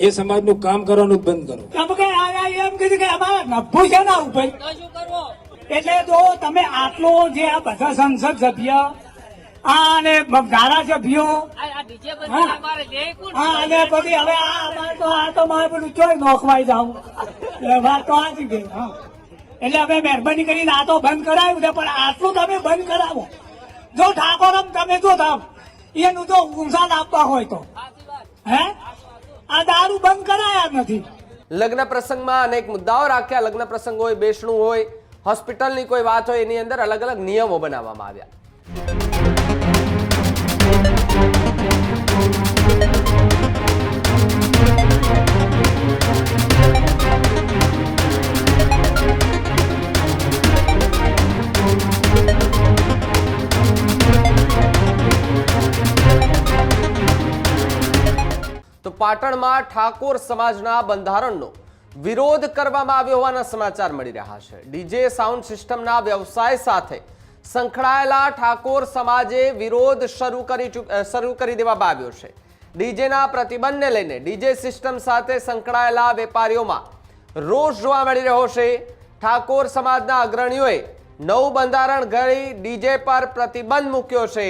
એ સમાજનું કામ કરવાનું બંધ કરો. તમે કઈ એમ કીધું કે અમારા નફો છે ના ઉપર એટલે તો તમે આટલો જે આ બધા સંસદ સભ્ય અને ધારાસભ્યો અને પછી હવે આ તો મારે પેલું ચોય નોખવાઈ જાવ વાત તો આ જ ગઈ. એટલે હવે મહેરબાની કરીને આ તો બંધ કરાવ્યું છે, પણ આટલું તમે બંધ કરાવો. જો ઠાકોરમ તમે જો થાવ એનું તો ઉંસાદ આપવા હોય તો હે આ દારૂ બંધ કરાયા નથી. લગ્ન પ્રસંગમાં અનેક મુદ્દાઓ રાખ્યા. લગ્ન પ્રસંગ હોય, બેસણું હોય, હોસ્પિટલની કોઈ વાત હોય, એની અંદર અલગ અલગ નિયમો બનાવવામાં આવ્યા. તો પાટણમાં ઠાકોર સમાજના બંધારણનો વિરોધ કરવામાં આવ્યો હોવાના સમાચાર મળી રહ્યા છે. ડીજે સાઉન્ડ સિસ્ટમના વ્યવસાય સાથે સંકળાયેલા ઠાકોર સમાજે વિરોધ શરૂ કરી દેવામાં આવ્યો છે. ડીજેના પ્રતિબંધને લઈને ડીજે સિસ્ટમ સાથે સંકળાયેલા વેપારીઓમાં રોષ જોવા મળી રહ્યો છે. ઠાકોર સમાજના અગ્રણીઓએ નવું બંધારણ ઘડી ડીજે પર પ્રતિબંધ મૂક્યો છે.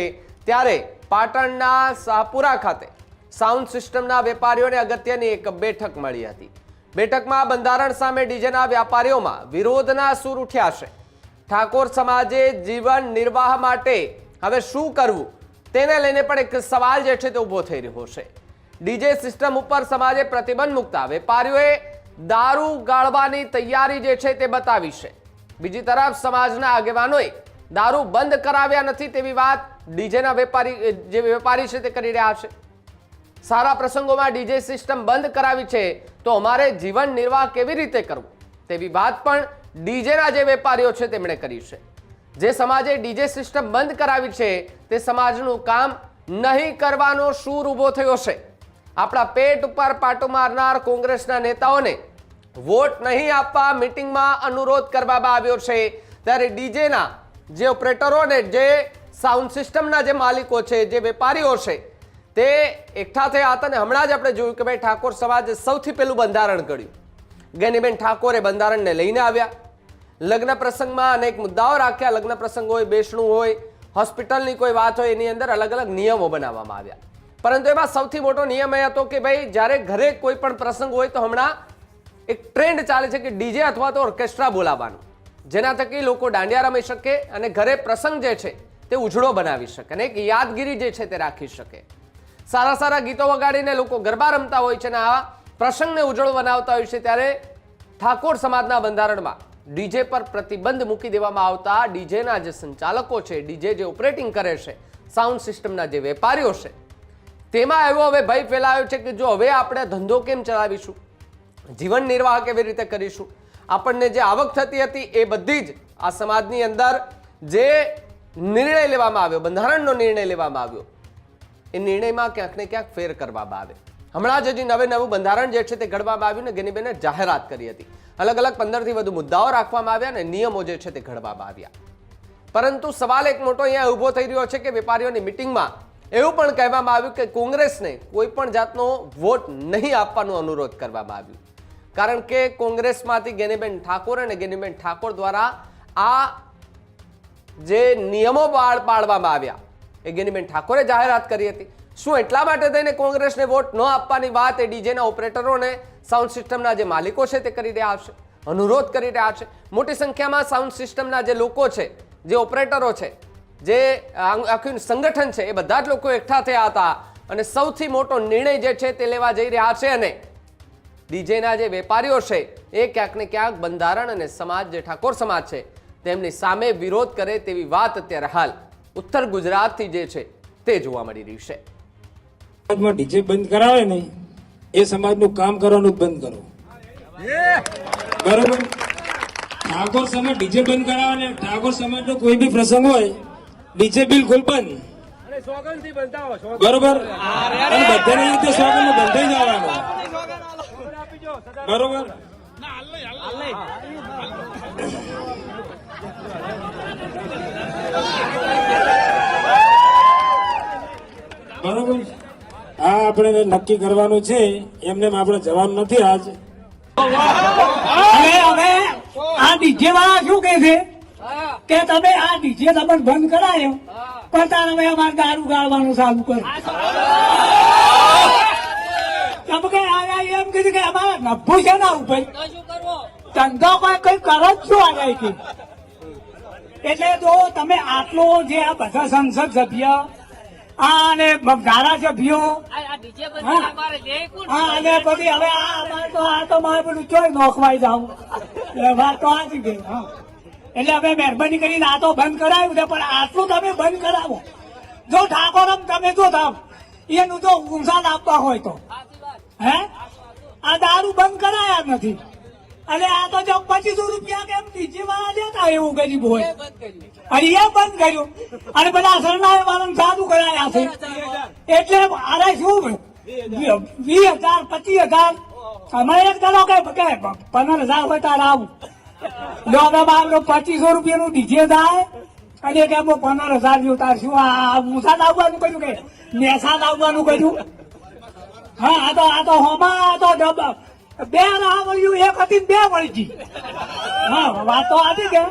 ત્યારે પાટણના શાહપુરા ખાતે સાઉન્ડ સિસ્ટમના વેપારીઓને અગત્યની એક બેઠક મળી હતી. બેઠકમાં બંધારણ સામે ડીજેના વેપારીઓમાં વિરોધના સૂર ઉઠ્યા છે. ઠાકોર સમાજે જીવન નિર્વાહ માટે હવે શું કરવું તેને લઈને પણ એક સવાલ જે છે તે ઊભો થઈ રહ્યો છે. ડીજે સિસ્ટમ ઉપર સમાજે પ્રતિબંધ મૂકતા વેપારીઓએ દારૂ ગાળવાની તૈયારી જે છે તે બતાવી છે. બીજી તરફ સમાજના આગેવાનોએ દારૂ બંધ કરાવ્યા નથી તેવી વાત ડીજેના વેપારી છે તે કરી રહ્યા છે. સારા પ્રસંગોમાં ડીજે સિસ્ટમ બંધ કરાવી છે તો અમારે જીવન નિર્વાહ કેવી રીતે કરવું તેવી વાત પણ ડીજેના જે વેપારીઓ છે તેમણે કરી છે. જે સમાજે ડીજે સિસ્ટમ બંધ કરાવી છે તે સમાજનું કામ નહીં કરવાનો સૂર ઊભો થયો છે. આપણા પેટ ઉપર પાટો મારનાર કોંગ્રેસના નેતાઓને વોટ નહીં આપવા મીટિંગમાં અનુરોધ કરવામાં આવ્યો છે. ત્યારે ડીજેના જે ઓપરેટરો અને જે સાઉન્ડ સિસ્ટમના જે માલિકો છે, જે વેપારીઓ છે, તે એકઠા થયા હતા. અને હમણાં જ આપણે જોયું કે ભાઈ ઠાકોર સમાજે સૌથી પહેલું બંધારણ ઘડ્યું. ગેનીબેન ઠાકોરે બંધારણને લઈને આવ્યા. લગ્ન પ્રસંગમાં અનેક મુદ્દાઓ રાખ્યા. લગ્ન પ્રસંગ હોય, બેસણું હોય, હોસ્પિટલની કોઈ વાત હોય, એની અંદર અલગ અલગ નિયમો બનાવવામાં આવ્યા. પરંતુ એમાં સૌથી મોટો નિયમ એ હતો કે ભાઈ જ્યારે ઘરે કોઈ પણ પ્રસંગ હોય તો હમણાં એક ટ્રેન્ડ ચાલે છે કે ડીજે અથવા તો ઓર્કેસ્ટ્રા બોલાવવાનું, જેના થકી લોકો દાંડિયા રમી શકે અને ઘરે પ્રસંગ જે છે તે ઉજળો બનાવી શકે અને એક યાદગીરી જે છે તે રાખી શકે. સારા સારા ગીતો વગાડીને લોકો ગરબા રમતા હોય છે અને આ પ્રસંગને ઉજળો બનાવતા હોય છે. ત્યારે ઠાકોર સમાજના બંધારણમાં ડીજે પર પ્રતિબંધ મૂકી દેવામાં આવતા ડીજેના જે સંચાલકો છે, ડીજે જે ઓપરેટિંગ કરે છે, સાઉન્ડ સિસ્ટમના જે વેપારીઓ છે, તેમાં એવો હવે ભય ફેલાયો છે કે જો હવે આપણે ધંધો કેમ ચલાવીશું, જીવન નિર્વાહ કેવી રીતે કરીશું, આપણને જે આવક થતી હતી એ બધી જ આ સમાજની અંદર જે નિર્ણય લેવામાં આવ્યો, બંધારણનો નિર્ણય લેવામાં આવ્યો, એ નિર્ણયમાં ક્યાંક ને ક્યાંક ફેર કરવામાં આવે. હમણાં જ હજી નવું બંધારણ જે છે તે ઘડવામાં આવ્યું ને ગેનીબેને જાહેરાત કરી હતી. અલગ અલગ 15 થી વધુ મુદ્દાઓ રાખવામાં આવ્યા અને નિયમો જે છે તે ઘડવામાં આવ્યા. પરંતુ સવાલ એક મોટો અહીંયા ઊભો થઈ રહ્યો છે કે વેપારીઓની મિટિંગમાં એવું પણ કહેવામાં આવ્યું કે કોંગ્રેસને કોઈ પણ જાતનો વોટ નહીં આપવાનો અનુરોધ કરવામાં આવ્યો. કારણ કે કોંગ્રેસમાંથી ગેનીબેન ઠાકોર અને ગેનીબેન ઠાકોર દ્વારા આ જે નિયમો પાડવામાં આવ્યા એ ગેનીબેન ઠાકોરે જાહેરાત કરી હતી. શું એટલા માટે થઈને કોંગ્રેસને વોટ ન આપવાની વાત એ ડીજેના ઓપરેટરો અને સાઉન્ડ સિસ્ટમના જે માલિકો છે તે કરી રહ્યા છે, અનુરોધ કરી રહ્યા છે. મોટી સંખ્યામાં સાઉન્ડ સિસ્ટમના જે લોકો છે, જે ઓપરેટરો છે, જે આખું સંગઠન છે, એ બધા જ લોકો એકઠા થયા હતા અને સૌથી મોટો નિર્ણય જે છે તે લેવા જઈ રહ્યા છે. અને ડીજેના જે વેપારીઓ છે એ ક્યાંક ને ક્યાંક બંધારણ અને સમાજ જે ઠાકોર સમાજ છે તેમની સામે વિરોધ કરે તેવી વાત અત્યારે હાલ ઉત્તર ગુજરાતથી જે છે તે જોવા મળી રહી છે. સમાજમાં ડીજે બંધ કરાવે ને એ સમાજનું કામ કરવાનું બંધ કરો. બરોબર? ઠાકોર સમાજ ડીજે બંધ કરાવે ને ઠાકોર સમાજનો કોઈ બી પ્રસંગ હોય ડીજે બિલકુલ બંધ. બરોબર? અને બધાને રીતે સોગંદ બંધાઈ જવાનું. બરોબર? બરોબર? હા, આપણે નક્કી કરવાનું છે, એમને આપણે જવાનું નથી આજ. હવે આ ડીજે વાળા શું કે છે કે તમે આ ડીજે તમે બંધ કરાયો પણ તાર હવે અમારે દારૂ ગાળવાનું ચાલુ કરો. તમે કે એમ કીધું કે અમારે નભું છે ને ઉપર ધંધો કઈ કરો જ શું આગળ કે એટલે તો તમે આટલો જે આ બધા સંસદ સભ્ય અને ધારાસભ્યો અને પછી હવે આ તો મારે બધું ચોય નોખવાઈ જાવ વાત તો આ જ ગઈ. એટલે હવે મહેરબાની કરીને આ તો બંધ કરાવ્યું છે, પણ આટલું તમે બંધ કરાવો. જો ઠાકોરમ તમે જો થાવ એનું તો ઊંઝાન આપવા હોય તો હે આ દારૂ બંધ કરાયા જ નથી. અને આ તો જો 2500 રૂપિયા કેમ ડીજે વાળા લેતા એવું ગરીબ હોય અને એ બંધ કર્યું અને બધા શરણાઈ વાળાને સાદુ કરાયા છે. એટલે અરે શું 20,000 25,000 તમે એક કરો કે 15,000 હોય તારે આવું જો હવે 2500 રૂપિયાનું ડીજે થાય અને કે 15,000 જેવું તાર શું આ મુસાદ આવવાનું કહ્યું કે નેસાદ આવવાનું કહ્યું. હા આ તો હોમાં તો બે રાહ મળ્યું, એક હતી 2 મળી ગઈ. હા વાત તો હતી કે